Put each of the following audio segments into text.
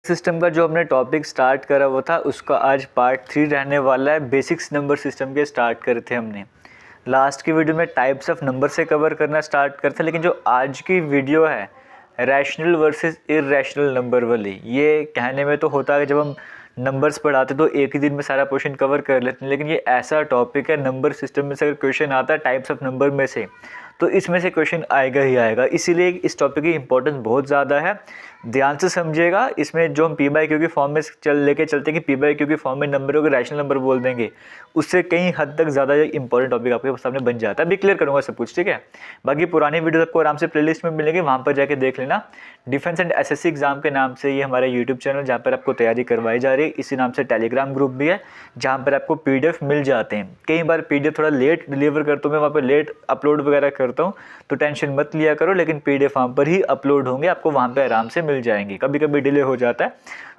System का जो हमने टॉपिक स्टार्ट करा वो था उसका आज पार्ट 3 रहने वाला है। बेसिक्स नंबर सिस्टम के स्टार्ट करे थे हमने। लास्ट की वीडियो में टाइप्स ऑफ नंबर से कवर करना स्टार्ट करते, लेकिन जो आज की वीडियो है रैशनल वर्सेस इरैशनल नंबर वाली, ये कहने में तो होता है जब हम नंबर्स पढ़ाते तो एक ही दिन में सारा क्वेश्चन कवर कर लेते हैं, लेकिन ये ऐसा टॉपिक है नंबर सिस्टम में से अगर क्वेश्चन आता है टाइप्स ऑफ नंबर में से तो इसमें से क्वेश्चन आएगा ही आएगा। इसीलिए इस टॉपिक की इंपॉर्टेंस बहुत ज़्यादा है, ध्यान से समझिएगा। इसमें जो हम पी बाई क्यू की फॉर्म में लेके चलते हैं कि पी बाई क्यू की फॉर्म में नंबरों को रैशनल नंबर बोल देंगे, उससे कहीं हद तक ज़्यादा इंपॉर्टेंट टॉपिक आपके सामने बन जाता है। अभी क्लियर करूँगा सब कुछ, ठीक है। बाकी पुरानी वीडियो आपको आराम से प्लेलिस्ट में मिलेंगे, वहाँ पर जाके देख लेना। डिफेंस एंड एसएससी एग्जाम के नाम से ये हमारा यूट्यूब चैनल जहाँ पर आपको तैयारी करवाई जा रही है, इसी नाम से टेलीग्राम ग्रुप भी है जहाँ पर आपको पीडीएफ मिल जाते हैं। कई बार पीडीएफ थोड़ा लेट डिलीवर करता हूँ मैं, वहाँ पर लेट अपलोड वगैरह करता हूँ, तो टेंशन मत लिया करो, लेकिन पीडीएफ वहाँ पर ही अपलोड होंगे, आपको वहाँ पर आराम से मिल जाएंगे। कभी कभी डिले हो जाता है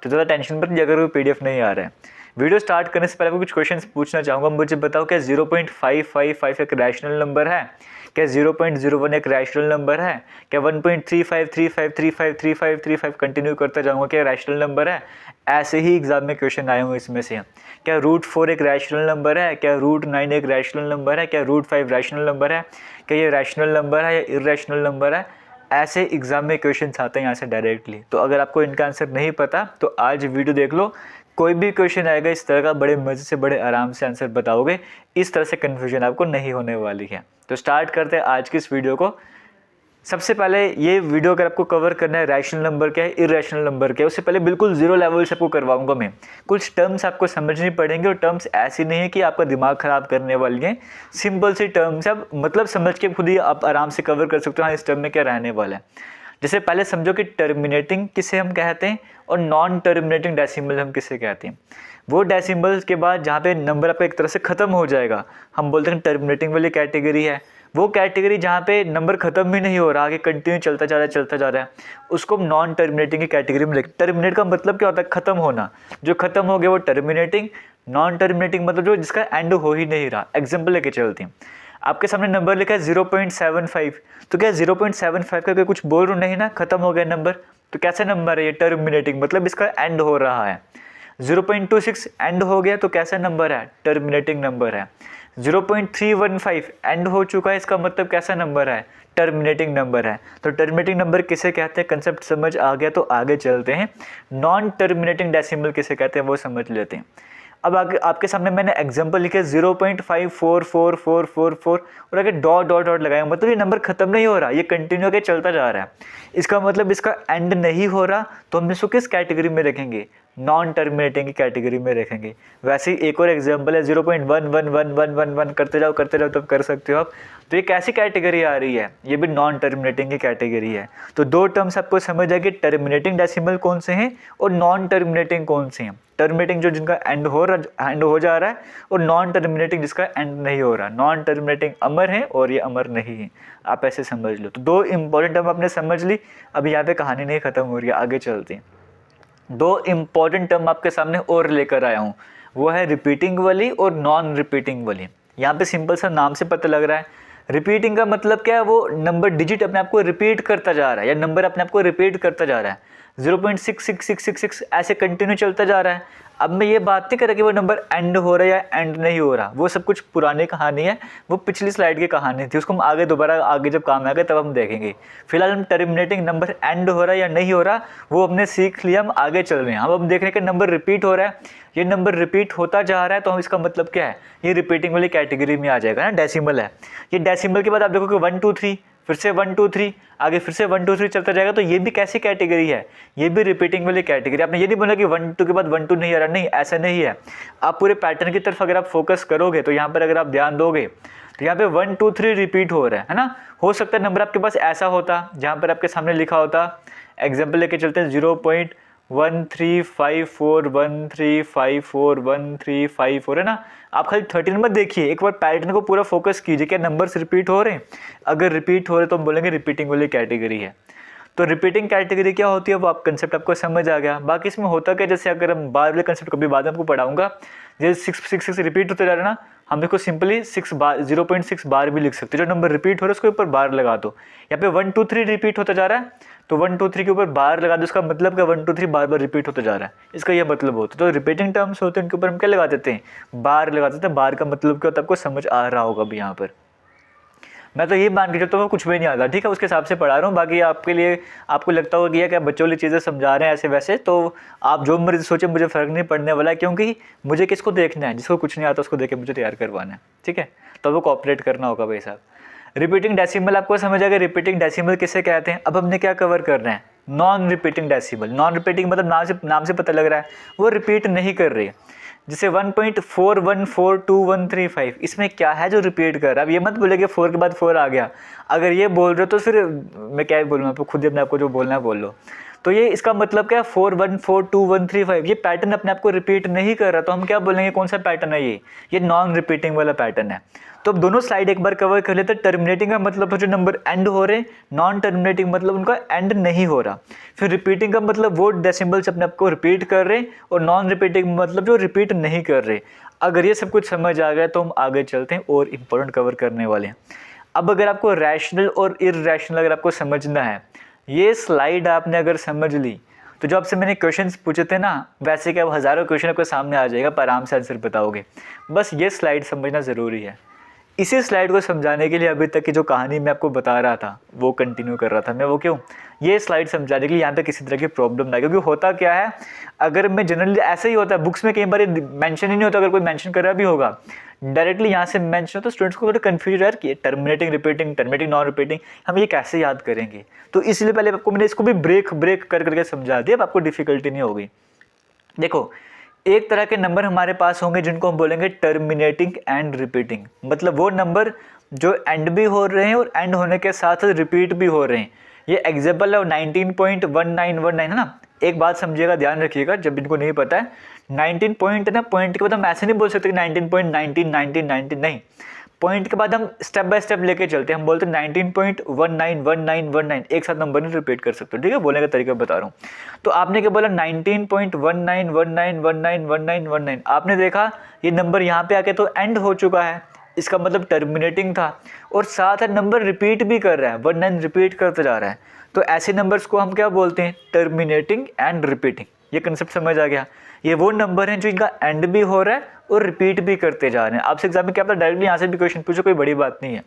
तो ज़्यादा टेंशन मत लिया करो, पीडीएफ नहीं आ रहा है। वीडियो स्टार्ट करने से पहले आपको कुछ क्वेश्चंस पूछना चाहूँगा। मुझे बताओ क्या 0.555 एक रैशनल नंबर है? क्या 0.01 एक रैशनल नंबर है? क्या 1.3535353535 कंटिन्यू करता जाऊँगा क्या रैशनल नंबर है? ऐसे ही एग्जाम में क्वेश्चन आए हुए इसमें से। क्या √4 एक रैशनल नंबर है? क्या √9 एक रैशनल नंबर है? क्या √5 रैशनल नंबर है? क्या ये रैशनल नंबर है या इरैशनल नंबर है? ऐसे एग्जाम में क्वेश्चंस आते हैं यहाँ से डायरेक्टली। तो अगर आपको इनका आंसर नहीं पता तो आज वीडियो देख लो, कोई भी क्वेश्चन आएगा इस तरह का बड़े मज़े से बड़े आराम से आंसर बताओगे, इस तरह से कन्फ्यूजन आपको नहीं होने वाली है। तो स्टार्ट करते हैं आज की इस वीडियो को। सबसे पहले ये वीडियो अगर आपको कवर करना है रैशनल नंबर क्या है, इरैशनल नंबर क्या है, उससे पहले बिल्कुल जीरो लेवल से आपको करवाऊंगा मैं। कुछ टर्म्स आपको समझनी पड़ेंगे और टर्म्स ऐसी नहीं है कि आपका दिमाग ख़राब करने वाली हैं, सिंपल सी टर्म्स है, मतलब समझ के खुद ही आप आराम से कवर कर सकते हो हाँ इस टर्म में क्या रहने वाला है। जैसे पहले समझो कि टर्मिनेटिंग किसे हम कहते हैं और नॉन टर्मिनेटिंग डेसिमल हम किसे कहते हैं। वो डेसिमल के बाद जहाँ पे नंबर आपका एक तरह से ख़त्म हो जाएगा हम बोलते हैं टर्मिनेटिंग वाली कैटेगरी है। वो कैटेगरी जहाँ पे नंबर ख़त्म भी नहीं हो रहा, आगे कंटिन्यू चलता जा रहा है, उसको हम नॉन टर्मिनेटिंग की कैटेगरी में लिखते हैं। टर्मिनेट का मतलब क्या होता है? ख़त्म होना। जो ख़त्म हो गया वो टर्मिनेटिंग। नॉन टर्मिनेटिंग मतलब जो जिसका एंड हो ही नहीं रहा। एग्जाम्पल लेके चलते हैं, आपके सामने नंबर लिखा है 0.75, तो क्या 0.75 का कुछ बोल रहा नहीं ना, खत्म हो गया नंबर, तो कैसा नंबर है ये? टर्मिनेटिंग, मतलब इसका एंड हो रहा है। 0.26 एंड हो गया तो कैसा नंबर है? टर्मिनेटिंग नंबर है। 0.315 एंड हो चुका है, इसका मतलब कैसा नंबर है? टर्मिनेटिंग नंबर है। तो टर्मिनेटिंग नंबर किसे कहते हैं, कंसेप्ट समझ आ गया तो आगे चलते हैं। नॉन टर्मिनेटिंग डेसिमल किसे कहते हैं वो समझ लेते हैं। अब आगे आपके सामने मैंने एग्जांपल लिखे 0.544444 और आगे डॉट डॉट डॉट लगाया, मतलब ये नंबर खत्म नहीं हो रहा, ये कंटिन्यू आगे चलता जा रहा है। इसका मतलब इसका एंड नहीं हो रहा, तो हम इसको किस कैटेगरी में रखेंगे? नॉन टर्मिनेटिंग की कैटेगरी में रखेंगे। वैसे ही एक और एग्जांपल है 0.11111 करते जाओ तब कर सकते हो आप। तो ये कैसी कैटेगरी आ रही है? ये भी नॉन टर्मिनेटिंग की कैटेगरी है। तो दो टर्म्स आपको समझ आए कि टर्मिनेटिंग डेसिमल कौन से हैं और नॉन टर्मिनेटिंग कौन से हैं। टर्मिनेटिंग जो जिनका एंड हो जा रहा है और नॉन टर्मिनेटिंग जिसका एंड नहीं हो रहा। नॉन टर्मिनेटिंग अमर है और ये अमर नहीं है, आप ऐसे समझ लो। तो दो इंपॉर्टेंट टर्म आपने समझ ली। अब यहाँ पे कहानी नहीं खत्म हो रही है, आगे चलते हैं। दो इंपॉर्टेंट टर्म आपके सामने और लेकर आया हूँ, वो है रिपीटिंग वाली और नॉन रिपीटिंग वाली। यहाँ पे सिंपल सा नाम से पता लग रहा है। रिपीटिंग का मतलब क्या है? वो नंबर डिजिट अपने आप को रिपीट करता जा रहा है या नंबर अपने आप को रिपीट करता जा रहा है। 0.66666 ऐसे कंटिन्यू चलता जा रहा है। अब मैं ये बात नहीं कर रहा कि वो नंबर एंड हो रहा है या एंड नहीं हो रहा, वो सब कुछ पुरानी कहानी है, वो पिछली स्लाइड की कहानी थी, उसको हम आगे दोबारा आगे जब काम आएगा तब हम देखेंगे। फिलहाल हम टर्मिनेटिंग नंबर एंड हो रहा है या नहीं हो रहा वो हमने सीख लिया, हम आगे चल रहे हैं। हम अब देख रहे हैं कि नंबर रिपीट हो रहा है, ये नंबर रिपीट होता जा रहा है, तो हम इसका मतलब क्या है? ये रिपीटिंग वाली कैटेगरी में आ जाएगा ना, डेसिमल है। ये डेसिमल के बाद आप देखोगे 1 2 3, फिर से 1 2 3, आगे फिर से 1 2 3 चलता जाएगा, तो ये भी कैसी कैटेगरी है? ये भी रिपीटिंग वाली कैटेगरी। आपने ये नहीं बोला कि 1 2 के बाद 1 2 नहीं आ रहा, नहीं, ऐसा नहीं है। आप पूरे पैटर्न की तरफ अगर आप फोकस करोगे तो यहाँ पर अगर आप ध्यान दोगे तो यहाँ पे 1 2 3 रिपीट हो रहा है ना। हो सकता है नंबर आपके पास ऐसा होता जहाँ पर आपके सामने लिखा होता, एग्जाम्पल लेके चलते हैं 0.135413541354 है ना। आप खाली 13 मत देखिए, एक बार पैटर्न को पूरा फोकस कीजिए, क्या नंबर्स रिपीट हो रहे हैं? अगर रिपीट हो रहे तो हम बोलेंगे रिपीटिंग वाली कैटेगरी है। तो रिपीटिंग कैटेगरी क्या होती है वो आप कंसेप्ट आपको समझ आ गया। बाकी इसमें होता क्या, जैसे अगर हम बार वाले कंसेप्ट कभी बाद में आपको पढ़ाऊंगा, जैसे 6 6 6 रिपीट होते जा रहे हैं ना, हम इसको सिंपली 6 बार 0.6 बार भी लिख सकते हैं। जो नंबर रिपीट हो रहा है उसके ऊपर बार लगा दो। यहाँ पे 1 2 3 रिपीट होता जा रहा है, तो 1 2 3 के ऊपर बार लगा दो, इसका मतलब क्या 1 2 3 बार बार रिपीट होता जा रहा है, इसका यह मतलब होता है। तो रिपीटिंग टर्म्स होते हैं उनके ऊपर हम क्या लगा देते हैं, बार लगा देते हैं। बार का मतलब क्या होता है आपको समझ आ रहा होगा अभी यहाँ पर। मैं तो ये मान के चलता हूँ कुछ भी नहीं आता, ठीक है, उसके हिसाब से पढ़ा रहा हूँ। बाकी आपके लिए आपको लगता होगा कि क्या बच्चों वाली चीज़ें समझा रहे हैं ऐसे वैसे, तो आप जो मर्जी सोचे, मुझे फ़र्क नहीं पड़ने वाला है, क्योंकि मुझे किसको देखना है, जिसको कुछ नहीं आता उसको देख के मुझे तैयार करवाना है, ठीक है। तो वो कोऑपरेट करना होगा भाई साहब। रिपीटिंग डेसिमल आपको समझ आएगा, रिपीटिंग डेसिमल किसे कहते हैं। अब हमने क्या कवर करना है, non repeating decimal. Non repeating मतलब नाम से पता लग रहा है वो रिपीट नहीं कर रही है। जैसे 1.414235 इसमें क्या है जो रिपीट कर रहा है। अब ये मत बोले कि 4 के बाद 4 आ गया, अगर ये बोल रहे हो तो फिर मैं क्या बोलूँ आपको, खुद ही अपने आपको जो बोलना है बोल लो। तो ये इसका मतलब क्या है, 414235 ये पैटर्न अपने आप को रिपीट नहीं कर रहा, तो हम क्या बोलेंगे, कौन सा पैटर्न है ये नॉन रिपीटिंग वाला पैटर्न है। तो अब दोनों स्लाइड एक बार कवर कर लेते हैं। टर्मिनेटिंग का मतलब तो जो नंबर एंड हो रहे हैं, नॉन टर्मिनेटिंग मतलब उनका एंड नहीं हो रहा। फिर रिपीटिंग का मतलब वो डेसिमल्स अपने आप को रिपीट कर रहे हैं, और नॉन रिपीटिंग मतलब जो रिपीट नहीं कर रहे। अगर ये सब कुछ समझ आ गया तो हम आगे चलते हैं और इम्पोर्टेंट कवर करने वाले हैं। अब अगर आपको रैशनल और इरैशनल अगर आपको समझना है, ये स्लाइड आपने अगर समझ ली तो जो आपसे मैंने क्वेश्चंस पूछे थे ना, वैसे क्या हज़ारों क्वेश्चन आपके सामने आ जाएगा, पर आराम से आंसर बताओगे। बस ये स्लाइड समझना ज़रूरी है। इसी स्लाइड को समझाने के लिए अभी तक की जो कहानी मैं आपको बता रहा था वो कंटिन्यू कर रहा था मैं। वो क्यों, ये स्लाइड समझाने के लिए यहाँ पे किसी तरह की प्रॉब्लम ना, क्योंकि होता क्या है, अगर मैं जनरली ऐसे ही होता है, बुक्स में कई बार मेंशन ही नहीं होता, अगर कोई मेंशन कर रहा भी होगा डायरेक्टली यहाँ से मेंशन हो तो स्टूडेंट्स को थोड़ा कन्फ्यूज है कि terminating repeating, terminating non repeating, हम ये कैसे याद करेंगे। तो इसलिए पहले आपको मैंने इसको भी ब्रेक कर करके समझा दिया, अब आपको डिफिकल्टी नहीं होगी। देखो, एक तरह के नंबर हमारे पास होंगे जिनको हम बोलेंगे टर्मिनेटिंग एंड रिपीटिंग, मतलब वो नंबर जो एंड भी हो रहे हैं और एंड होने के साथ रिपीट भी हो रहे हैं। ये एग्जाम्पल है 19.1919 है ना। एक बात समझिएगा, ध्यान रखिएगा, जब इनको नहीं पता है 19 पॉइंट है ना, पॉइंट के बाद हम ऐसे नहीं बोल सकते कि 19.1919 नहीं, पॉइंट के बाद हम स्टेप बाय स्टेप लेके चलते हैं। हम बोलते हैं 19.191919 एक साथ नंबर नहीं रिपीट कर सकते, ठीक है, बोलने का तरीका बता रहा हूँ। तो आपने क्या बोला 19.19191919, आपने देखा ये नंबर यहाँ पे आके तो एंड हो चुका है, इसका मतलब टर्मिनेटिंग था, और साथ नंबर रिपीट भी कर रहा है, 19 रिपीट करते जा रहा है। तो ऐसे नंबर्स को हम क्या बोलते हैं, टर्मिनेटिंग एंड रिपीटिंग। ये कंसेप्ट समझ आ गया। ये वो नंबर हैं जो इनका एंड भी हो रहा है और रिपीट भी करते जा रहे हैं। आपसे एग्जाम में क्या पता डायरेक्टली यहाँ से भी क्वेश्चन पूछो, कोई बड़ी बात नहीं है।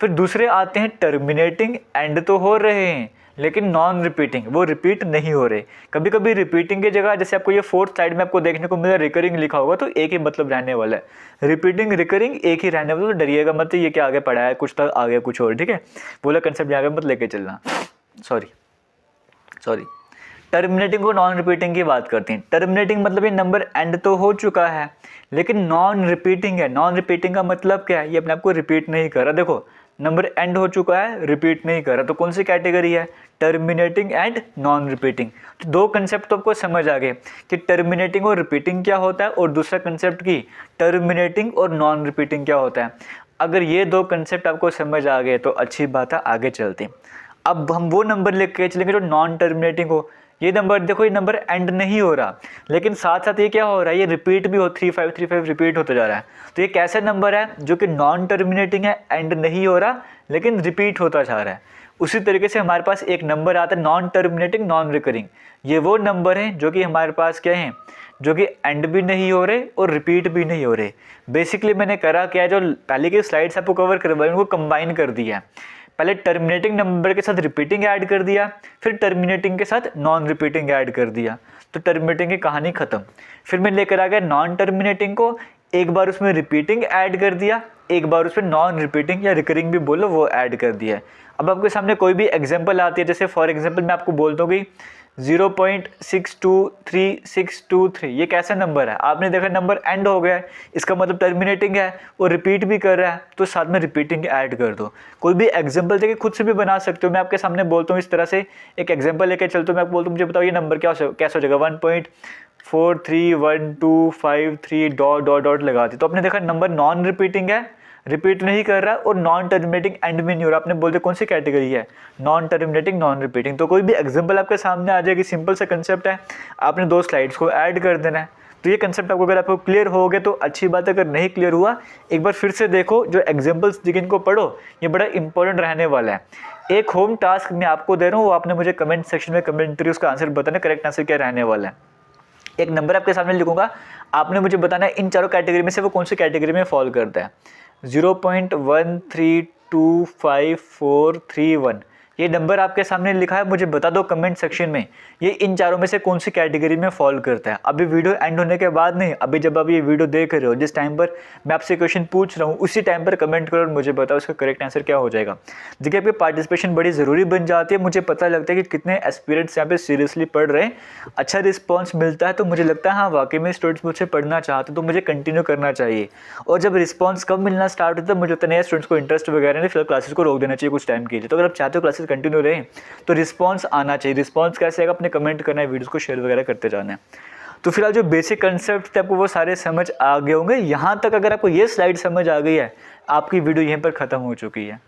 फिर दूसरे आते हैं टर्मिनेटिंग, एंड तो हो रहे हैं लेकिन नॉन रिपीटिंग, वो रिपीट नहीं हो रहे। कभी कभी रिपीटिंग की जगह, जैसे आपको ये 4th साइड में आपको देखने को मिला रिकरिंग लिखा होगा, तो एक ही मतलब रहने वाला है, रिपीटिंग रिकरिंग एक ही रहने वाला। तो डरिएगा मत, ये क्या आगे पढ़ा है कुछ तो आगे कुछ और, ठीक है, बोला कंसेप्ट आगे मत लेके चलना। सॉरी टर्मिनेटिंग को नॉन रिपीटिंग की बात करते हैं। टर्मिनेटिंग मतलब ये नंबर एंड तो हो चुका है लेकिन नॉन रिपीटिंग है। नॉन रिपीटिंग का मतलब क्या है, ये अपने आप को रिपीट नहीं कर रहा। देखो, नंबर एंड हो चुका है, रिपीट नहीं कर रहा, तो कौन सी कैटेगरी है, टर्मिनेटिंग एंड नॉन रिपीटिंग। तो दो कंसेप्ट तो आपको समझ आ गए कि टर्मिनेटिंग और रिपीटिंग क्या होता है, और दूसरा कंसेप्ट की टर्मिनेटिंग और नॉन रिपीटिंग क्या होता है। अगर ये दो कंसेप्ट आपको समझ आ गए तो अच्छी बात है, आगे चलते हैं। अब हम वो नंबर लेके चलेंगे जो नॉन टर्मिनेटिंग हो। ये नंबर देखो, ये नंबर एंड नहीं हो रहा लेकिन साथ साथ ये क्या हो रहा है, ये रिपीट भी हो, 3535 रिपीट होता जा रहा है। तो ये कैसा नंबर है जो कि नॉन टर्मिनेटिंग है, एंड नहीं हो रहा लेकिन रिपीट होता जा रहा है। उसी तरीके से हमारे पास एक नंबर आता है नॉन टर्मिनेटिंग नॉन रिकरिंग। ये वो नंबर हैं जो कि हमारे पास क्या हैं, जो कि एंड भी नहीं हो रहे और रिपीट भी नहीं हो रहे। बेसिकली मैंने करा क्या है, जो पहले की स्लाइड्स आपको कवर करवाई उनको कंबाइन कर दिया। पहले टर्मिनेटिंग नंबर के साथ रिपीटिंग ऐड कर दिया, फिर टर्मिनेटिंग के साथ नॉन रिपीटिंग ऐड कर दिया, तो टर्मिनेटिंग की कहानी खत्म। फिर मैं लेकर आ गया नॉन टर्मिनेटिंग को, एक बार उसमें रिपीटिंग ऐड कर दिया, एक बार उसमें नॉन रिपीटिंग या रिकरिंग भी बोलो वो ऐड कर दिया। अब आपके सामने कोई भी एग्जांपल आती है, जैसे फॉर एग्जांपल मैं आपको बोल दूँ कि 0.623623, ये कैसा नंबर है, आपने देखा नंबर एंड हो गया है, इसका मतलब टर्मिनेटिंग है और रिपीट भी कर रहा है, तो साथ में रिपीटिंग ऐड कर दो। कोई भी एग्जांपल देके खुद से भी बना सकते हो। मैं आपके सामने बोलता हूँ इस तरह से, एक एग्जांपल लेके चलता हूँ, मैं आपको बोलता हूँ मुझे बताओ ये नंबर कैसा हो जाएगा, 1.431253 डॉट लगा दी, तो आपने देखा नंबर नॉन रिपीटिंग है, रिपीट नहीं कर रहा, और नॉन टर्मिनेटिंग एंड में नहीं हो रहा। आपने बोलते कौन सी कैटेगरी है, नॉन टर्मिनेटिंग नॉन रिपीटिंग। तो कोई भी एग्जांपल आपके सामने आ जाएगी, सिंपल सा कंसेप्ट है, आपने दो स्लाइड्स को ऐड कर देना है, तो ये कंसेप्ट आपको अगर आपको क्लियर हो गया तो अच्छी बात है, अगर नहीं क्लियर हुआ एक बार फिर से देखो, जो एग्जाम्पल्स दिखे इनको पढ़ो, ये बड़ा इंपॉर्टेंट रहने वाला है। एक होम टास्क मैं आपको दे रहा हूँ, वो आपने मुझे कमेंट सेक्शन में कमेंट करिए, उसका आंसर बताना, करेक्ट आंसर क्या रहने वाला है। एक नंबर आपके सामने लिखूंगा, आपने मुझे बताना है इन चारों कैटेगरी में से वो कौन सी कैटेगरी में फॉल करता है। 0.13254431 ये नंबर आपके सामने लिखा है, मुझे बता दो कमेंट सेक्शन में ये इन चारों में से कौन सी कैटेगरी में फॉल करता है। अभी वीडियो एंड होने के बाद नहीं, अभी जब आप ये वीडियो देख रहे हो, जिस टाइम पर मैं आपसे क्वेश्चन पूछ रहा हूँ उसी टाइम पर कमेंट करो और मुझे बताओ उसका करेक्ट आंसर क्या हो जाएगा। देखिए आपकी पार्टिसिपेशन बड़ी ज़रूरी बन जाती है, मुझे पता लगता है कि कितने एस्पिरेंट्स यहाँ पे सीरियसली पढ़ रहे हैं, अच्छा रिस्पॉन्स मिलता है तो मुझे लगता है हाँ वाकई में स्टूडेंट्स मुझसे पढ़ना चाहते तो मुझे कंटिन्यू करना चाहिए। और जब रिस्पॉन्स कम मिलना स्टार्ट होता है मुझे लगता है स्टूडेंट्स को इंटरेस्ट वगैरह नहीं, फिर क्लासेस को रोक देना चाहिए कुछ टाइम के लिए। तो अगर आप चाहते हो क्लासेस कंटिन्यू रहें तो रिस्पॉन्स आना चाहिए। रिस्पॉन्स कैसे आएगा, अपने कमेंट करना है, वीडियोस को शेयर वगैरह करते जाना है। तो फिलहाल जो बेसिक कंसेप्ट थे आपको वो सारे समझ आ गए होंगे। यहाँ तक अगर आपको ये स्लाइड समझ आ गई है, आपकी वीडियो यहीं पर ख़त्म हो चुकी है।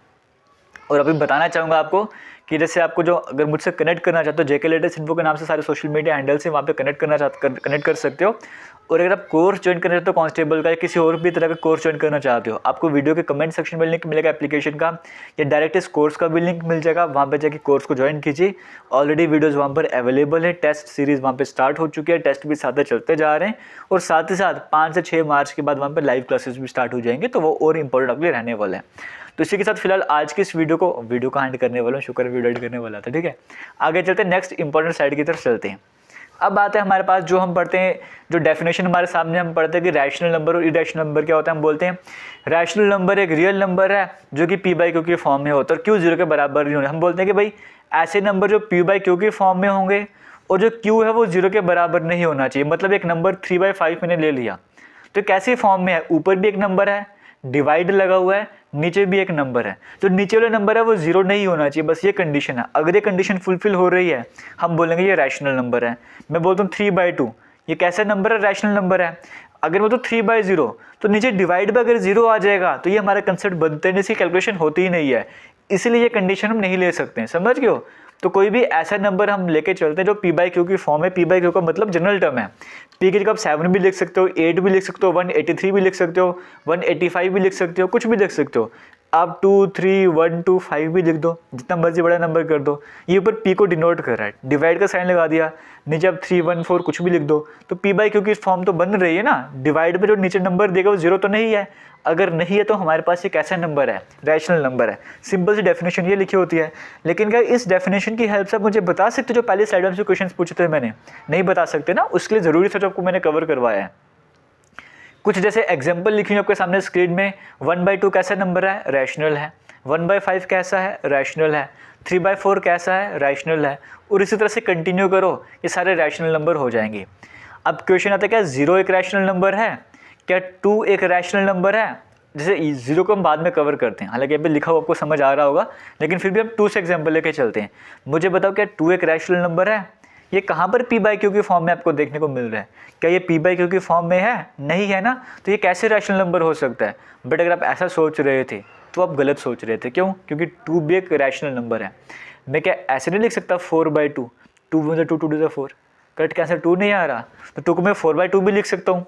और अभी बताना चाहूँगा आपको कि जैसे आपको जो अगर मुझसे कनेक्ट करना चाहते हो, जेके लेटेस्ट इन्फो के नाम से सारे सोशल मीडिया हैंडल से वहाँ पे कनेक्ट कर सकते हो। और अगर आप कोर्स ज्वाइन करना चाहते हो कांस्टेबल का या किसी और भी तरह का कोर्स ज्वाइन करना चाहते हो, आपको वीडियो के कमेंट सेक्शन में लिंक मिलेगा एप्लीकेशन का, या डायरेक्ट इस कोर्स का भी लिंक मिल जाएगा। वहाँ पे जाके कोर्स को ज्वाइन कीजिए। ऑलरेडी वीडियोज़ वहाँ पर अवेलेबल है, टेस्ट सीरीज़ वहाँ पर स्टार्ट हो चुकी है, टेस्ट भी साथ चलते जा रहे हैं। और साथ ही साथ 5 से 6 मार्च के बाद वहाँ पर लाइव क्लासेस भी स्टार्ट हो जाएंगे, तो वो और इंपॉर्टेंट आपके लिए रहने वाला है। तो इसी के साथ फिलहाल आज की इस वीडियो का एंड करने वाला हूँ। शुक्र वीडियो एंड करने वाला था, ठीक है। आगे चलते हैं, नेक्स्ट इंपॉर्टेंट साइड की तरफ चलते हैं। अब बात है हमारे पास जो हम पढ़ते हैं, जो डेफिनेशन हमारे सामने हम पढ़ते हैं कि रैशनल नंबर और इरेशनल नंबर क्या होता है। हम बोलते हैं रैशनल नंबर एक रियल नंबर है जो कि p/q के फॉर्म में होता है और q 0 के बराबर नहीं होने। हम बोलते हैं कि भाई ऐसे नंबर जो p/q के फॉर्म में होंगे और जो q है वो 0 के बराबर नहीं होना चाहिए। मतलब एक नंबर 3/5 मैंने ले लिया तो कैसे फॉर्म में है, ऊपर भी एक नंबर है, डिवाइड लगा हुआ है, नीचे भी एक नंबर है, जो नीचे वाला नंबर है वो 0 नहीं होना चाहिए, बस ये कंडीशन है। अगर ये कंडीशन फुलफिल हो रही है हम बोलेंगे ये रैशनल नंबर है। मैं बोलता हूँ 3/2, ये कैसा नंबर है, रैशनल नंबर है। अगर मैं तो 3/0 तो नीचे डिवाइड में अगर 0 आ जाएगा तो ये हमारा कंसेप्ट बनते नहीं, इसकी कैलकुलेशन होती ही नहीं है, इसलिए ये कंडीशन हम नहीं ले सकते हैं। समझ गए हो। तो कोई भी ऐसा नंबर हम लेके चलते हैं जो p/q की फॉर्म है। p/q का मतलब जनरल टर्म है, p की जगह आप 7 भी लिख सकते हो, 8 भी लिख सकते हो, 183 भी लिख सकते हो, 185 भी लिख सकते हो, कुछ भी लिख सकते हो आप। 2 3 1 2 5 भी लिख दो, जितना मर्जी बड़ा नंबर कर दो। ये ऊपर p को डिनोट कर रहा है, डिवाइड का साइन लगा दिया, नीचे आप 3 1 4 कुछ भी लिख दो, तो p/q की फॉर्म तो बन रही है ना। डिवाइड में जो नीचे नंबर देगा वो 0 तो नहीं है, अगर नहीं है तो हमारे पास एक ऐसा नंबर है, रैशनल नंबर है। सिंपल सी डेफिनेशन ये लिखी होती है। लेकिन क्या इस डेफिनेशन की हेल्प से आप मुझे बता सकते हो जो पहले स्लाइड में से क्वेश्चन पूछे थे मैंने, नहीं बता सकते ना, उसके लिए ज़रूरी था जो आपको मैंने कवर करवाया है। कुछ जैसे एग्जाम्पल लिखी हूँ आपके सामने स्क्रीन में। 1/2 कैसा नंबर है, रैशनल है। 1/5 कैसा है, रैशनल है। 3/4 कैसा है, रैशनल है। और इसी तरह से कंटिन्यू करो, ये सारे रैशनल नंबर हो जाएंगे। अब क्वेश्चन आता है क्या 0 एक रैशनल नंबर है, क्या 2 एक रैशनल नंबर है। जैसे 0 को हम बाद में कवर करते हैं, हालांकि अभी लिखा हुआ आपको समझ आ रहा होगा, लेकिन फिर भी हम 2 से एग्जाम्पल लेके चलते हैं। मुझे बताओ क्या 2 एक रैशनल नंबर है। ये कहाँ पर p/q की फॉर्म में आपको देखने को मिल रहा है, क्या ये p/q की फॉर्म में है, नहीं है ना, तो ये कैसे रैशनल नंबर हो सकता है। बट अगर आप ऐसा सोच रहे थे तो आप गलत सोच रहे थे। क्यों, क्योंकि 2 भी एक रैशनल नंबर है। मैं क्या ऐसे नहीं लिख सकता 4/2, 2 × 2 2 × 4, करेक्ट आंसर 2 नहीं आ रहा, तो 2 को मैं 4/2 भी लिख सकता हूँ,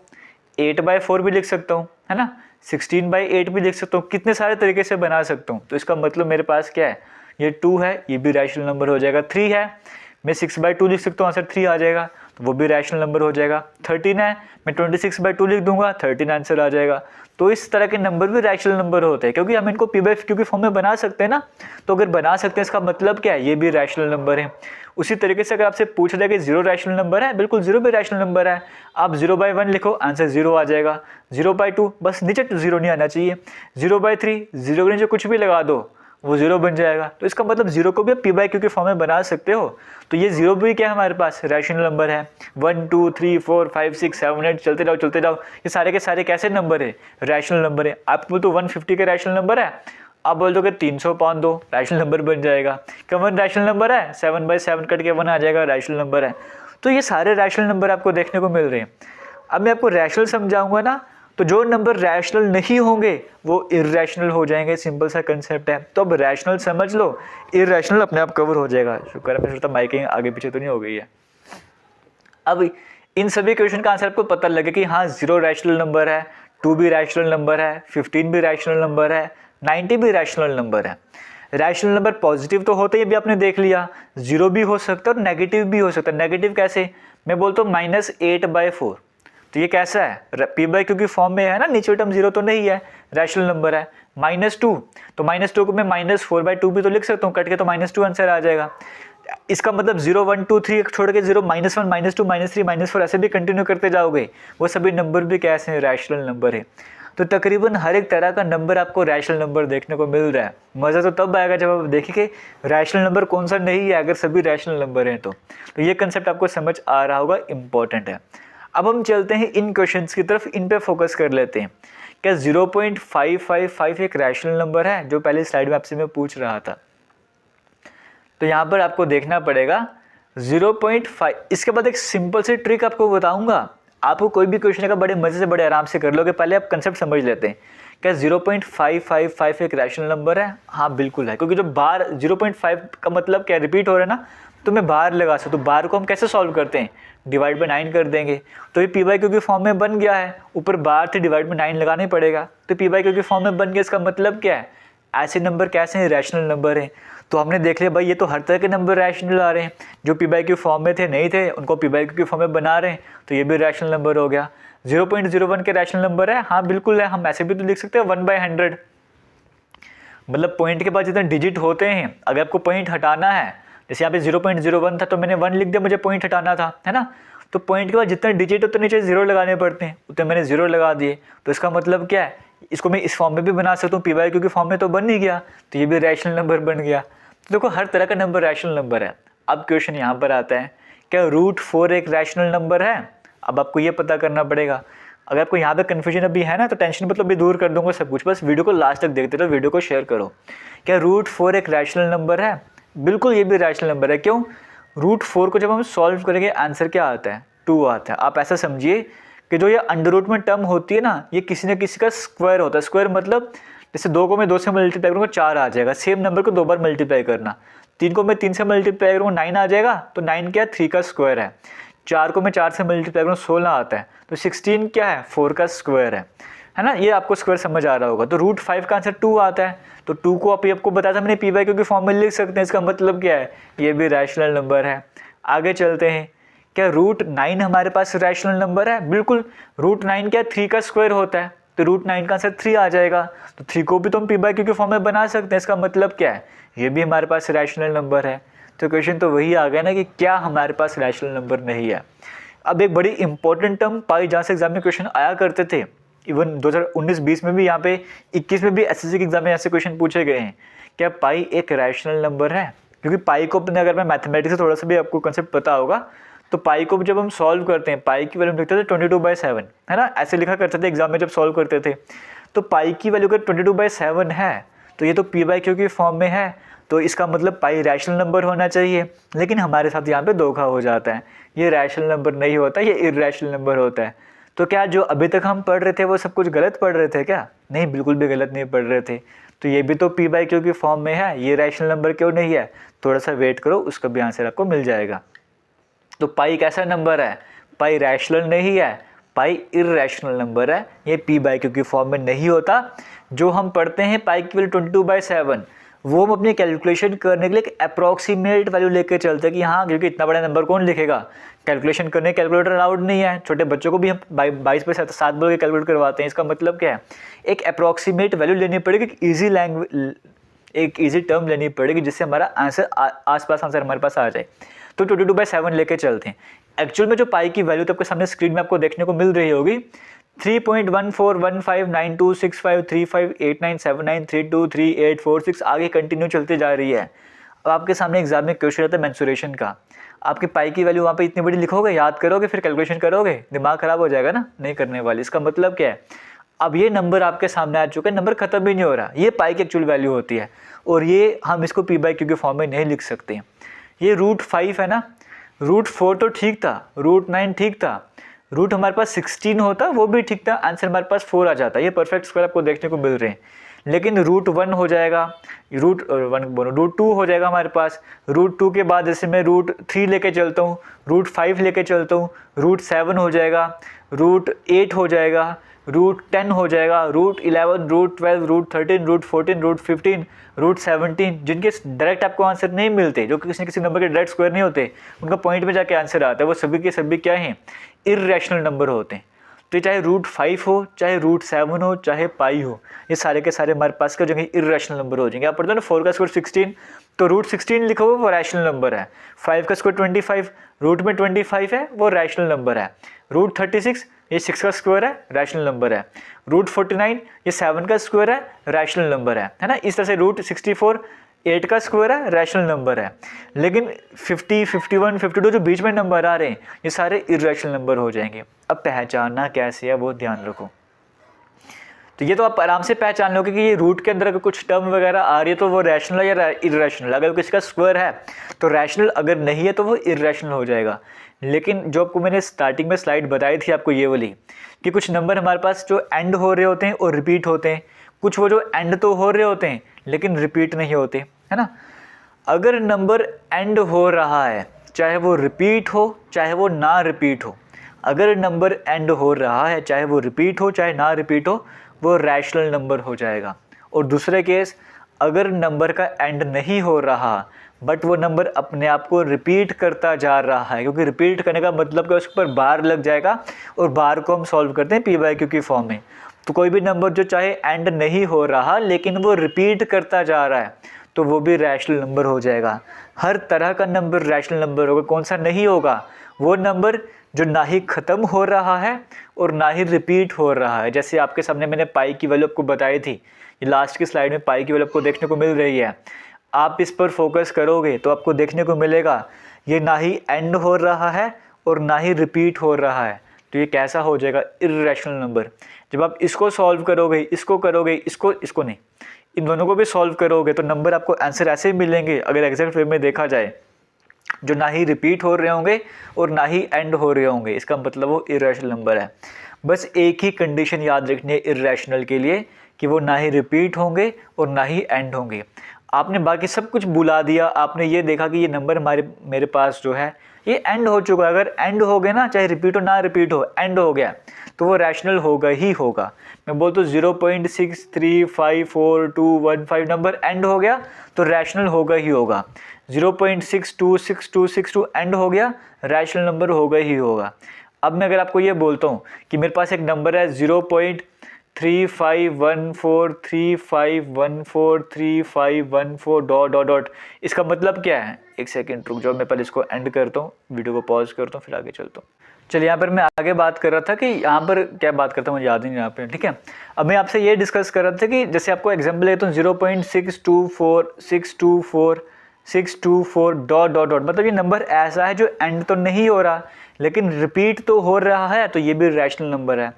8/4 भी लिख सकता हूँ, है ना, 16/8 भी लिख सकता हूँ, कितने सारे तरीके से बना सकता हूँ। तो इसका मतलब मेरे पास क्या है, ये 2 है, ये भी रैशनल नंबर हो जाएगा। 3 है, मैं 6/2 लिख सकता हूँ, आंसर 3 आ जाएगा, तो वो भी रैशनल नंबर हो जाएगा। 13 है, मैं 26/2 लिख दूंगा, 13 आंसर आ जाएगा। तो इस तरह के नंबर भी रैशनल नंबर होते हैं, क्योंकि हम इनको p/q की फॉर्म में बना सकते हैं ना। तो अगर बना सकते हैं इसका मतलब क्या है, ये भी रैशनल नंबर है। उसी तरीके से अगर आपसे पूछ रहा है कि 0 रैशनल नंबर है, बिल्कुल 0 भी रैशनल नंबर है। आप 0/1 लिखो, आंसर 0 आ जाएगा। 0/2 बस नीचे 0 नहीं आना चाहिए। 0/3 0 के नीचे कुछ भी लगा दो, वो 0 बन जाएगा। तो इसका मतलब 0 को भी आप p/q के फॉर्म में बना सकते हो। तो ये 0 भी क्या है हमारे पास, रैशनल नंबर है। 1 2 3 4 5 6 7 8 चलते जाओ, ये सारे के सारे कैसे नंबर है, रैशनल नंबर है। आप बोल तो 150 के रैशनल नंबर है, आप बोल दो कि 300/2 रैशनल नंबर बन जाएगा। क्या 1 रैशनल नंबर है, 7/7 कट के 1 आ जाएगा, रैशनल नंबर है। तो ये सारे रैशनल नंबर आपको देखने को मिल रहे हैं। अब मैं आपको रैशनल समझाऊंगा ना, तो जो नंबर रैशनल नहीं होंगे वो इर्रेशनल हो जाएंगे, सिंपल सा कंसेप्ट है। तो अब रैशनल समझ लो, इर्रेशनल अपने आप कवर हो जाएगा। शुक्र है मैं सोचता माइकिंग आगे पीछे तो नहीं हो गई है। अब इन सभी क्वेश्चन का आंसर आपको पता लगे कि हाँ 0 रैशनल नंबर है, 2 भी रैशनल नंबर है, 15 भी रैशनल नंबर है, 90 भी रैशनल नंबर है। रैशनल नंबर पॉजिटिव तो होते ही भी आपने देख लिया, 0 भी हो सकता है और नेगेटिव भी हो सकता है। नेगेटिव कैसे, मैं बोलता हूँ -8/4, तो ये कैसा है, पी बाई क्यू की फॉर्म में है ना, नीचे टर्म 0 तो नहीं है, रैशनल नंबर है। -2, तो -2 को मैं -4/2 भी तो लिख सकता हूँ, कट के तो -2 आंसर आ जाएगा। इसका मतलब 0 1 2 3 छोड़ के 0 -1 -2 -3 -4 ऐसे भी कंटिन्यू करते जाओगे, वो सभी नंबर भी कैसे हैं, रैशनल नंबर है। तो तकरीबन हर एक तरह का नंबर आपको रैशनल नंबर देखने को मिल रहा है। मज़ा तो तब आएगा जब आप देखेंगे रैशनल नंबर कौन सा नहीं है, अगर सभी रैशनल नंबर हैं तो ये कंसेप्ट आपको समझ आ रहा होगा, इंपॉर्टेंट है। अब हम चलते हैं इन क्वेश्चंस की तरफ, इन पे फोकस कर लेते हैं। क्या 0.555 एक रैशनल नंबर है, जो पहले स्लाइड में आपसे मैं पूछ रहा था। तो यहाँ पर आपको देखना पड़ेगा 0.5। इसके बाद एक सिंपल सी ट्रिक आपको बताऊंगा, आपको कोई भी क्वेश्चन का बड़े मज़े से बड़े आराम से कर लोगे। पहले आप कंसेप्ट समझ लेते हैं। क्या 0.555 एक रैशनल नंबर है? हाँ बिल्कुल है, क्योंकि जो बार 0.5 का मतलब क्या रिपीट हो रहा है ना, तो मैं बार लगा सकता हूँ। तो बार को हम कैसे सॉल्व करते हैं, डिवाइड बाई 9 कर देंगे, तो ये पी बाई क्यू की फॉर्म में बन गया है। ऊपर बार थे, डिवाइड बाई 9 लगाना ही पड़ेगा, तो पी बाई क्यू की फॉर्म में बन गया। इसका मतलब क्या है, ऐसे नंबर कैसे हैं, रैशनल नंबर हैं। तो हमने देख लिया भाई, ये तो हर तरह के नंबर रैशनल आ रहे हैं। जो पी बाई क्यू फॉर्म में थे नहीं थे, उनको पी बाई क्यू की फॉर्म में बना रहे हैं, तो ये भी रैशनल नंबर हो गया। 0.01 के रैशनल नंबर है, हाँ बिल्कुल है। हम ऐसे भी तो लिख सकते हैं 1/100, मतलब पॉइंट के बाद जितने डिजिट होते हैं, अगर आपको पॉइंट हटाना है, जैसे यहाँ पे 0.01 था तो मैंने 1 लिख दिया, मुझे पॉइंट हटाना था, है ना। तो पॉइंट के बाद जितने डिजिट होते नीचे 0 लगाने पड़ते हैं, उतने मैंने 0 लगा दिए। तो इसका मतलब क्या है, इसको मैं इस फॉर्म में भी बना सकता हूँ, पी बाई क्यू की फॉर्म में तो बन नहीं गया, तो ये भी रैशनल नंबर बन गया। तो देखो हर तरह का नंबर रैशनल नंबर है। अब क्वेश्चन यहाँ पर आता है, क्या √4 एक रैशनल नंबर है? अब आपको ये पता करना पड़ेगा। अगर आपको यहाँ पे कन्फ्यूजन अभी है ना, तो टेंशन मतलब भी दूर कर दूंगा सब कुछ, बस वीडियो को लास्ट तक देखते रहो, वीडियो को शेयर करो। क्या √4 एक रैशनल नंबर है? बिल्कुल ये भी रैशनल नंबर है। क्यों? √4 को जब हम सॉल्व करेंगे आंसर क्या आता है, 2 आता है। आप ऐसा समझिए कि जो ये अंडर रूट में टर्म होती है ना, ये किसी न किसी का स्क्वायर होता है। स्क्वायर मतलब जैसे 2 को मैं 2 से मल्टीप्लाई करूँगा 4 आ जाएगा, सेम नंबर को 2 बार मल्टीप्लाई करना। 3 को मैं 3 से मल्टीप्लाई करूँगा 9 आ जाएगा, तो 9 क्या है, 3 का स्क्वायर है। 4 को मैं 4 से मल्टीप्लाई करूँ 16 आता है, तो 16 क्या है, 4 का स्क्वायर है ना। ये आपको स्क्वायर समझ आ रहा होगा। तो √5 का आंसर 2 आता है, तो 2 को आपको बताया था मैंने, पी बाई क्यू की फॉर्म में लिख सकते हैं। इसका मतलब क्या है, ये भी रैशनल नंबर है। आगे चलते हैं। क्या √9 हमारे पास रैशनल नंबर है? बिल्कुल। √9 क्या, 3 का स्क्वायर होता है, तो √9 का आंसर 3 आ जाएगा। तो 3 को भी तो हम पी बाई क्यू के फॉर्म में बना सकते हैं। इसका मतलब क्या है, ये भी हमारे पास रैशनल नंबर है। तो क्वेश्चन तो वही आ गया ना कि क्या हमारे पास रैशनल नंबर नहीं है। अब एक बड़ी इंपॉर्टेंट टर्म पाई, जहाँ से एग्जाम में क्वेश्चन आया करते थे, इवन 2019-20 में भी, यहाँ पे 21 में भी एसएससी के एग्जाम में ऐसे क्वेश्चन पूछे गए हैं। क्या पाई एक रैशनल नंबर है? क्योंकि पाई को अपने, अगर मैं मैथमेटिक्स से थोड़ा सा भी आपको कंसेप्ट पता होगा, तो पाई को जब हम सॉल्व करते हैं, पाई की वैल्यू लिखते थे 22/7, है ना, ऐसे लिखा करते थे एग्जाम में जब सॉल्व करते थे। तो पाई की वैल्यू अगर 22/7 है, तो ये तो पी बाई क्यू की फॉर्म में है, तो इसका मतलब पाई रैशनल नंबर होना चाहिए। लेकिन हमारे साथ यहाँ पे धोखा हो जाता है, ये रैशनल नंबर नहीं होता, ये इररैशनल नंबर होता है। तो क्या जो अभी तक हम पढ़ रहे थे वो सब कुछ गलत पढ़ रहे थे क्या? नहीं, बिल्कुल भी गलत नहीं पढ़ रहे थे। तो ये भी तो पी बाई क्यू की फॉर्म में है, ये रैशनल नंबर क्यों नहीं है? थोड़ा सा वेट करो, उसका भी आंसर आपको मिल जाएगा। तो पाई कैसा नंबर है? पाई रैशनल नहीं है, पाई इररैशनल नंबर है। ये पी बाई क्यू की फॉर्म में नहीं होता। जो हम पढ़ते हैं पाई की वैल्यू 22/7, वो हम अपनी कैलकुलेशन करने के लिए एक अप्रॉक्सीमेट वैल्यू लेके चलते हैं कि हाँ, क्योंकि इतना बड़ा नंबर कौन लिखेगा, कैलकुलेशन करने कैलकुलेटर अलाउड नहीं है। छोटे बच्चों को भी हम 22/7 बोल के कैलकुलेट करवाते हैं। इसका मतलब क्या है, एक अप्रॉक्सीमेट वैल्यू लेनी पड़ेगी, एक ईजी टर्म लेनी पड़ेगी, जिससे हमारा आंसर आसपास आंसर हमारे पास आ जाए। तो 22/7 लेके चलते हैं। एक्चुअल में जो पाई की वैल्यू तो आपके सामने स्क्रीन में आपको देखने को मिल रही होगी, 3.1415926535889793232846 आगे कंटिन्यू चलते जा रही है। अब आपके सामने एग्जाम में क्वेश्चन आता है मेंसुरेशन का, आपके पाई की वैल्यू वहाँ पे इतनी बड़ी लिखोगे, याद करोगे, फिर कैलकुलेशन करोगे, दिमाग खराब हो जाएगा ना, नहीं करने वाली। इसका मतलब क्या है, अब ये नंबर आपके सामने आ चुका है, नंबर खत्म भी नहीं हो रहा, ये पाई की एक्चुअल वैल्यू होती है, और ये हम इसको पी बाई क्यू के फॉर्म में नहीं लिख सकते। ये √5 है ना, √4 तो ठीक था, √9 ठीक था, रूट हमारे पास 16 होता, वो भी ठीक था, आंसर हमारे पास 4 आ जाता। ये परफेक्ट स्क्वायर आपको देखने को मिल रहे हैं। लेकिन रूट 1 हो जाएगा, रूट 1 बोलो रूट 2 हो जाएगा हमारे पास। रूट 2 के बाद जैसे मैं रूट 3 लेके चलता हूँ, रूट 5 लेके चलता हूँ, रूट 7 हो जाएगा, रूट 8 हो जाएगा, रूट 10 हो जाएगा, root 11, root 12, root 13, root 14, root 15, root 17, जिनके डायरेक्ट आपको आंसर नहीं मिलते, जो किसी न किसी नंबर के डायरेक्ट स्क्वायर नहीं होते, उनका पॉइंट में जाके आंसर आता है, वो सभी के सभी क्या हैं, इर्रेशनल नंबर होते हैं। तो चाहे रूट 5 हो, चाहे रूट 7 हो, चाहे पाई हो, ये सारे के सारे हमारे पास क्या हो जाएंगे, इर्रेशनल नंबर हो जाएंगे। आप पढ़ते हो ना 4 का स्क्वायर 16, तो रूट 16 लिखा हुआ वो रैशनल नंबर है। 5 का स्क्वायर 25, रूट में 25 है, वो रैशनल नंबर है। रूट 36 ये 6 का स्क्वायर है, रैशनल नंबर है। रूट 49 ये 7 का स्क्वायर है, रैशनल नंबर है ना। इस तरह से रूट 64 8 का स्क्वायर है, रैशनल नंबर है। लेकिन 50, 51, 52 जो बीच में नंबर आ रहे हैं, ये सारे इर्रेशनल नंबर हो जाएंगे। अब पहचानना कैसे है वो ध्यान रखो। तो ये तो आप आराम से पहचान लोगे कि ये रूट के अंदर अगर कुछ टर्म वगैरह आ रही है तो वो रैशनल है या इर्रेशनल। अगर किसी का स्क्वायर है तो रैशनल, अगर नहीं है तो वो इर्रेशनल हो जाएगा। लेकिन जो आपको मैंने स्टार्टिंग में स्लाइड बताई थी आपको ये वाली, कि कुछ नंबर हमारे पास जो एंड हो रहे होते हैं और रिपीट होते हैं, कुछ वो जो एंड तो हो रहे होते हैं लेकिन रिपीट नहीं होते, है ना। अगर नंबर एंड हो रहा है, चाहे वो रिपीट हो चाहे वो ना रिपीट हो, अगर नंबर एंड हो रहा है चाहे वो रिपीट हो चाहे ना रिपीट हो, वो रैशनल नंबर हो जाएगा। और दूसरे केस, अगर नंबर का एंड नहीं हो रहा बट वो नंबर अपने आप को रिपीट करता जा रहा है, क्योंकि रिपीट करने का मतलब कि उसके ऊपर बार लग जाएगा, और बार को हम सॉल्व करते हैं p/q की फॉर्म में। तो कोई भी नंबर जो चाहे एंड नहीं हो रहा लेकिन वो रिपीट करता जा रहा है, तो वो भी रैशनल नंबर हो जाएगा। हर तरह का नंबर रैशनल नंबर होगा। कौन सा नहीं होगा? वो नंबर जो ना ही ख़त्म हो रहा है और ना ही रिपीट हो रहा है। जैसे आपके सामने मैंने पाई की वैल्यू आपको बताई थी, ये लास्ट की स्लाइड में पाई की वैल्यू आपको देखने को मिल रही है। आप इस पर फोकस करोगे तो आपको देखने को मिलेगा ये ना ही एंड हो रहा है और ना ही रिपीट हो रहा है। तो ये कैसा हो जाएगा? Irrational number. जब आप इसको सॉल्व करोगे, इसको करोगे, इसको नहीं, इन दोनों को भी सॉल्व करोगे तो नंबर आपको आंसर ऐसे ही मिलेंगे, अगर एग्जैक्ट वे में देखा जाए, जो ना ही रिपीट हो रहे होंगे और ना ही एंड हो रहे होंगे। इसका मतलब वो इर्रेशनल नंबर है। बस एक ही कंडीशन याद रखनी है इर्रेशनल के लिए, कि वो ना ही रिपीट होंगे और ना ही एंड होंगे। आपने बाकी सब कुछ बुला दिया, आपने ये देखा कि ये नंबर मेरे पास जो है ये एंड हो चुका है। अगर एंड हो गया ना, चाहे रिपीट हो ना रिपीट हो, एंड हो गया तो वो रैशनल होगा ही होगा। मैं बोलता हूँ 0.6354215 नंबर एंड हो गया तो रैशनल होगा ही होगा। 0.626262 एंड हो गया, रैशनल नंबर होगा ही होगा। अब मैं अगर आपको ये बोलता हूँ कि मेरे पास एक नंबर है 0.351435143514 डॉट डॉट डॉट, इसका मतलब क्या है? एक सेकेंड रुक जाओ, मैं पहले इसको एंड करता हूँ, वीडियो को पॉज करता हूँ, फिर आगे चलता हूँ। चलिए, यहाँ पर मैं आगे बात कर रहा था कि यहाँ पर क्या बात करता हूँ मुझे याद ही नहीं यहाँ पे, ठीक है। अब मैं आपसे ये डिस्कस कर रहा था कि जैसे आपको एग्जाम्पल लेता हूँ 0.624 डॉट डॉट डॉट, मतलब ये नंबर ऐसा है जो एंड तो नहीं हो रहा लेकिन रिपीट तो हो रहा है, तो ये भी रैशनल नंबर है।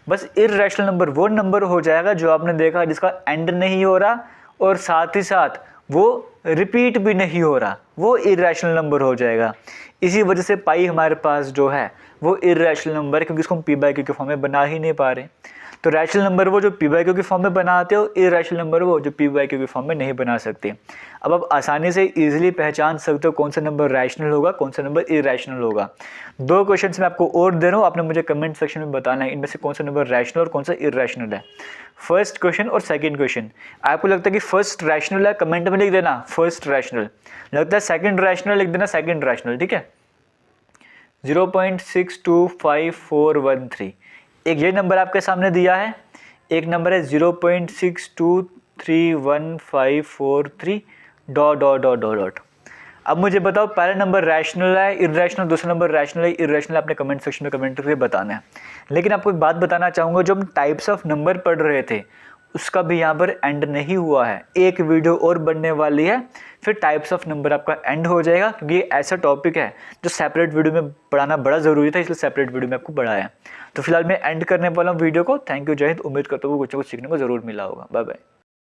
बस इर्रेशनल नंबर वो नंबर हो जाएगा जो आपने देखा जिसका एंड नहीं हो रहा और साथ ही साथ वो रिपीट भी नहीं हो रहा, वो इर्रेशनल नंबर हो जाएगा। इसी वजह से पाई हमारे पास जो है वो इर्रेशनल नंबर है, क्योंकि इसको हम p/q के फॉर्म में बना ही नहीं पा रहे। तो रैशनल नंबर वो जो p/q के फॉर्म में बनाते हो, इर्रेशनल नंबर वो जो p/q के फॉर्म में नहीं बना सकते। अब आप आसानी से इजीली पहचान सकते हो कौन सा नंबर रैशनल होगा, कौन सा नंबर इर्रेशनल होगा। 2 क्वेश्चन मैं आपको और दे रहा हूँ, आपने मुझे कमेंट सेक्शन में बताना है इनमें से कौन सा नंबर रैशनल और कौन सा इर्रेशनल है। फर्स्ट क्वेश्चन और सेकंड क्वेश्चन, आपको लगता है कि फर्स्ट रैशनल है, कमेंट में लिख देना फर्स्ट रैशनल। लगता है सेकंड रैशनल, लिख देना सेकंड रैशनल, ठीक है। 0.625413, एक ये नंबर आपके सामने दिया है, एक नंबर है 0.62315543 dot dot dot dot dot. अब मुझे बताओ पहला नंबर रैशनल है इर्रेशनल, दूसरा नंबर रैशनल है इर्रेशनल, आपने कमेंट सेक्शन में कमेंट करके बताना है। लेकिन आपको एक बात बताना चाहूँगा, जो हम टाइप्स ऑफ नंबर पढ़ रहे थे उसका भी यहाँ पर एंड नहीं हुआ है। एक वीडियो और बनने वाली है, फिर टाइप्स ऑफ नंबर आपका एंड हो जाएगा, क्योंकि ये ऐसा टॉपिक है जो सेपरेट वीडियो में पढ़ाना बड़ा ज़रूरी था, इसलिए सेपरेट वीडियो में आपको पढ़ाया। तो फिलहाल मैं एंड करने वाला हूँ वीडियो को। थैंक यू, जय हिंद। उम्मीद करता हूँ कुछ ना कुछ सीखने को ज़रूर मिला होगा। Bye bye.